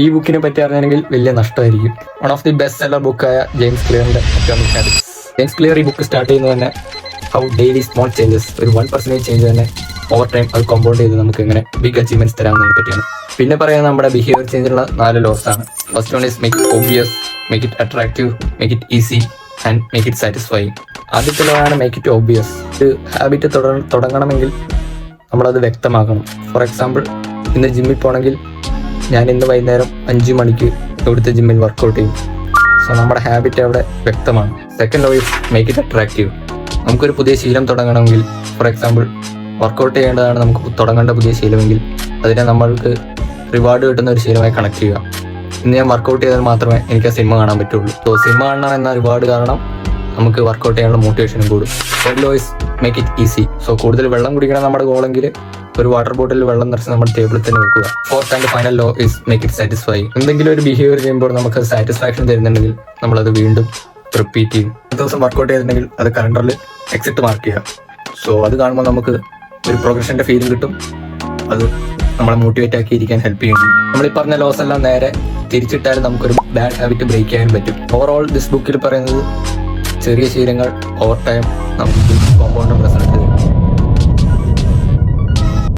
ഈ ബുക്കിനെ പറ്റി അറിഞ്ഞെങ്കിൽ വലിയ നഷ്ടമായിരിക്കും. One of the best seller ബുക്കായ ജെയിംസ് ക്ലിയറിന്റെ അറ്റോമിക് ഹാബിറ്റ്സ്. ജെയിംസ് ക്ലിയർ ഈ ബുക്ക് സ്റ്റാർട്ട് ചെയ്യുന്നത് തന്നെ ഹൗ ഡെയിലി സ്മോൾ ചേഞ്ചസ്, ഒരു 1% ചേഞ്ച് തന്നെ ഓവർ ടൈം അത് കോമ്പൗണ്ട് ചെയ്ത് നമുക്ക് എങ്ങനെ ബിഗ് അച്ചീവ്മെന്റ്സ് തരാമെന്നതിനെ പറ്റിയാണ്. പിന്നെ പറയുന്നത് നമ്മുടെ ബിഹേവിയർ ചേഞ്ചിനുള്ള 4 ലോസ് ആണ്. First one is make it obvious, make it attractive, make it easy and make it satisfying. ആദ്യത്തെ ലോ ആണ് മേക്ക് ഇറ്റ് ഒബ്വിയസ്. ഒരു ഹാബിറ്റ് തുടങ്ങണമെങ്കിൽ നമ്മളത് വ്യക്തമാക്കണം. ഫോർ എക്സാമ്പിൾ, ഇന്ന് ജിമ്മിൽ പോകണമെങ്കിൽ ഞാൻ ഇന്ന് വൈകുന്നേരം 5 മണിക്ക് ഇവിടുത്തെ ജിമ്മിൽ വർക്കൗട്ട് ചെയ്യും. സോ നമ്മുടെ ഹാബിറ്റ് അവിടെ വ്യക്തമാണ്. Second law is make it attractive. നമുക്കൊരു പുതിയ ശീലം തുടങ്ങണമെങ്കിൽ, ഫോർ എക്സാമ്പിൾ വർക്കൗട്ട് ചെയ്യേണ്ടതാണ് നമുക്ക് തുടങ്ങേണ്ട പുതിയ ശീലമെങ്കിൽ അതിനെ നമ്മൾക്ക് റിവാർഡ് കിട്ടുന്ന ഒരു ശീലമായി കണക്ട് ചെയ്യുക. ഇന്ന് ഞാൻ വർക്കൗട്ട് ചെയ്താൽ മാത്രമേ എനിക്ക് ആ സിനിമ കാണാൻ പറ്റുള്ളൂ. സോ സിനിമ കാണണം എന്ന റിവാർഡ് കാരണം നമുക്ക് വർക്കൗട്ട് ചെയ്യാനുള്ള മോട്ടിവേഷനും കൂടും. Third law is make it easy. So കൂടുതൽ വെള്ളം കുടിക്കണം നമ്മുടെ ഗോളെങ്കിൽ ഒരു വാട്ടർ ബോട്ടിൽ വെള്ളം നിറച്ച് നമ്മുടെ ടേബിളിൽ തന്നെ വെക്കുക. Fourth and final law is make it satisfy. എന്തെങ്കിലും ഒരു ബിഹേവിയർ ചെയ്യുമ്പോൾ നമുക്ക് സാറ്റിസ്ഫാക്ഷൻ തരുന്നുണ്ടെങ്കിൽ നമ്മളത് വീണ്ടും റിപ്പീറ്റ് ചെയ്യും. ഒരു ദിവസം വർക്കൗട്ട് ചെയ്തിട്ടുണ്ടെങ്കിൽ അത് കലണ്ടറിൽ എക്സിറ്റ് മാർക്ക് ചെയ്യുക. സോ അത് കാണുമ്പോൾ നമുക്ക് ഒരു പ്രോഗ്രഷന്റെ ഫീലിംഗ് കിട്ടും. അത് നമ്മളെ മോട്ടിവേറ്റ് ആക്കി ഇരിക്കാൻ ഹെൽപ്പ് ചെയ്യും. നമ്മൾ ഈ പറഞ്ഞ ലോസ് എല്ലാം നേരെ തിരിച്ചിട്ടാൽ നമുക്കൊരു ബാഡ് ഹാബിറ്റ് ബ്രേക്ക് ചെയ്യാൻ പറ്റും. ഓവറോൾ ദിസ് ബുക്കിൽ പറയുന്നത് ചെറിയ ശീലങ്ങൾ ഓവർ ടൈം നമുക്ക് കോമ്പൗണ്ട് റിസൾട്ട്